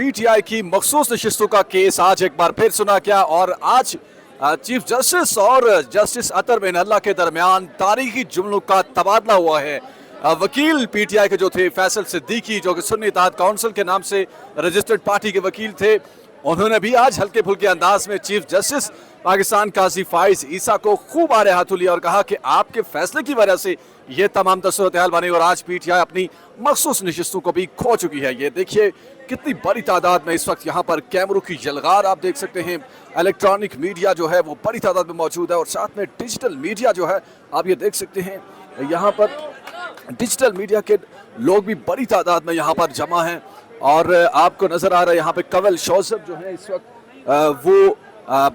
PTI की मखसूस नशिस्तों का केस आज एक बार फिर सुना गया और आज चीफ जस्टिस और जस्टिस अतर बिन अल्लाह के दरमियान तारीखी जुमलों का तबादला हुआ है। वकील पीटीआई के जो थे फैसल सिद्दीकी, जो कि सुन्नी इत्तेहाद काउंसिल के नाम से रजिस्टर्ड पार्टी के वकील थे, उन्होंने भी आज हल्के फुल्के अंदाज में चीफ जस्टिस पाकिस्तान काजी फाइज ईसा को खूब आड़े हाथों लिया और कहा कि आपके फैसले की वजह से ये तमाम सूरत हाल बनी और आज पीटीआई अपनी मखसूस नशिस्तों को भी खो चुकी है। ये देखिए कितनी बड़ी तादाद में इस वक्त यहाँ पर कैमरों की जलगार आप देख सकते हैं। इलेक्ट्रॉनिक मीडिया जो है वो बड़ी तादाद में मौजूद है और साथ में डिजिटल मीडिया जो है आप ये देख सकते हैं, यहाँ पर डिजिटल मीडिया के लोग भी बड़ी तादाद में यहाँ पर जमा हैं और आपको नजर आ रहा है यहाँ पे कवल शौजब जो है इस वक्त वो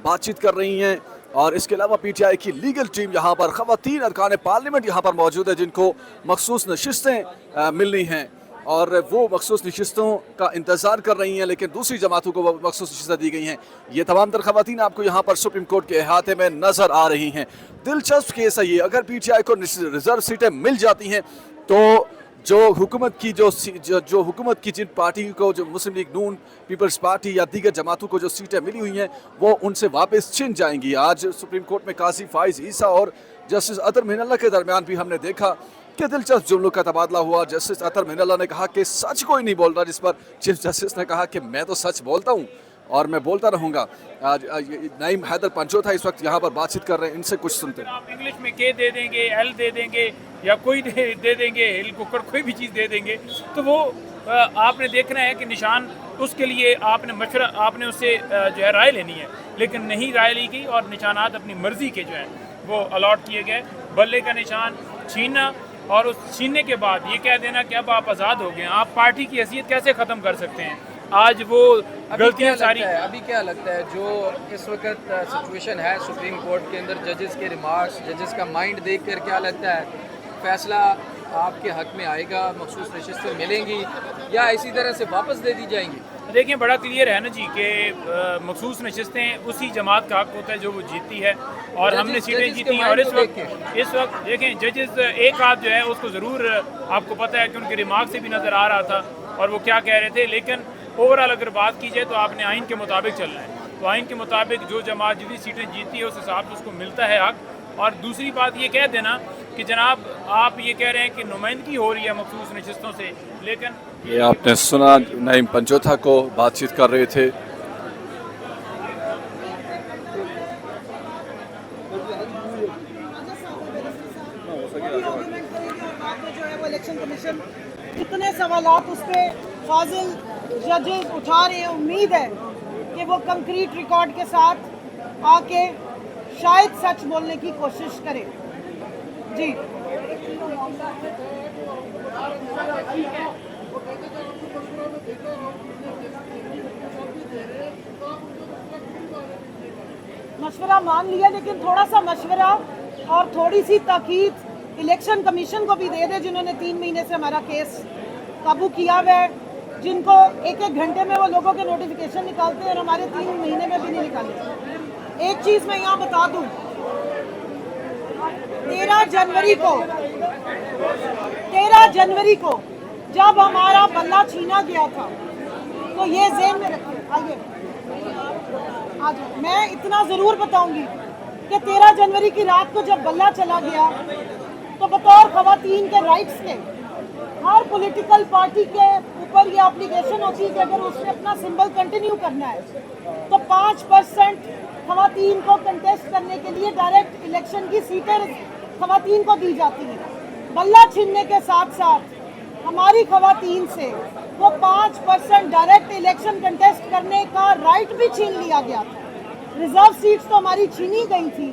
बातचीत कर रही हैं और इसके अलावा पीटीआई की लीगल टीम यहाँ पर खवातीन अरकान पार्लियामेंट यहाँ पर मौजूद है जिनको मखसूस नशिस्तें मिलनी हैं और वो मखसूस नशिस्तों का इंतज़ार कर रही हैं, लेकिन दूसरी जमातों को मखसूस नशिस्तें दी गई हैं। ये तमाम तर खवातीन आपको यहाँ पर सुप्रीम कोर्ट के अहाते में नज़र आ रही हैं। दिलचस्प केस है ये, अगर पीटीआई को रिजर्व सीटें मिल जाती हैं तो जो हुकूमत की जिन पार्टी को, जो मुस्लिम लीग नून, पीपल्स पार्टी या दीगर जमातों को जो सीटें मिली हुई हैं वो उनसे वापस छिन जाएंगी। आज सुप्रीम कोर्ट में काजी फाइज ईसा और जस्टिस अतर बिन अल्लाह के दरमियान भी हमने देखा कि दिलचस्प जुमलों का तबादला हुआ। जस्टिस अतर बिन अल्लाह ने कहा कि सच कोई नहीं बोल रहा, जिस पर चीफ जस्टिस ने कहा कि मैं तो सच बोलता हूँ और मैं बोलता रहूँगा। नईम हैदर पंचोथा इस वक्त यहाँ पर बातचीत कर रहे हैं, इनसे कुछ सुनते हैं। आप इंग्लिश में के दे देंगे, एल दे देंगे या कोई दे देंगे, हिल कुकर कोई भी चीज़ दे देंगे, तो वो आपने देखना है कि निशान उसके लिए आपने मशवरा, आपने उससे जो है राय लेनी है, लेकिन नहीं राय ली गई और निशानात अपनी मर्जी के जो हैं वो अलॉट किए गए। बल्ले का निशान छीनना और उस छीनने के बाद ये कह देना कि अब आप आज़ाद हो गए, आप पार्टी की हैसियत कैसे ख़त्म कर सकते हैं? आज वो गलतियाँ सारी अभी क्या लगता है जो इस वक्त सिचुएशन है सुप्रीम कोर्ट के अंदर, जजेस के रिमार्क्स, जजेस का माइंड देखकर क्या लगता है फैसला आपके हक में आएगा, मखसूस नशिस्तें मिलेंगी या इसी तरह से वापस दे दी जाएंगी? देखिए बड़ा क्लियर है ना जी कि मखसूस नशिस्तें उसी जमात का हक होता है जो वो जीती है और हमने सीटें जीती हैं। और इस वक्त देखें जजेस एक आध जो है उसको ज़रूर आपको पता है कि उनके रिमार्क से भी नज़र आ रहा था और वो क्या कह रहे थे, लेकिन ओवरऑल अगर बात की जाए तो आपने आइन के मुताबिक चलना है। तो आइन के मुताबिक जो जमात जितनी सीटें जीती है उस हिसाब से उसको मिलता है हक। और दूसरी बात ये कह देना कि जनाब आप ये कह रहे हैं कि नुमाइंदगी हो रही है मखसूस नशिस्तों से, लेकिन ये आपने सुना नईम पंचोथा को बातचीत कर रहे थे। इलेक्शन कमीशन कितने सवालात उस पे फाजिल जजेस उठा रहे हैं, उम्मीद है कि वो कंक्रीट रिकॉर्ड के साथ आके शायद सच बोलने की कोशिश करें। जी मशवरा मान लिया, लेकिन थोड़ा सा मशवरा और थोड़ी सी ताकीद इलेक्शन कमीशन को भी दे दे, जिन्होंने 3 महीने से हमारा केस काबू किया हुआ है, जिनको एक घंटे में वो लोगों के नोटिफिकेशन निकालते हैं और हमारे 3 महीने में भी नहीं निकाले। एक चीज़ मैं यहाँ बता दूँ, 13 जनवरी को जब हमारा बल्ला छीना गया था तो ये ज़हन में रखिए। आइए आज मैं इतना ज़रूर बताऊंगी कि 13 जनवरी की रात को जब बल्ला चला गया तो बतौर खवातीन के राइट्स के हर पॉलिटिकल पार्टी के ऊपर ये एप्लीकेशन होती है कि अगर उसने अपना सिंबल कंटिन्यू करना है तो 5% खवातीन को कंटेस्ट करने के लिए डायरेक्ट इलेक्शन की सीटें खवातीन को दी जाती हैं। बल्ला छीनने के साथ साथ हमारी खवातीन से वो 5% डायरेक्ट इलेक्शन कंटेस्ट करने का राइट भी छीन लिया गया था। रिजर्व सीट्स तो हमारी छीनी गई थी,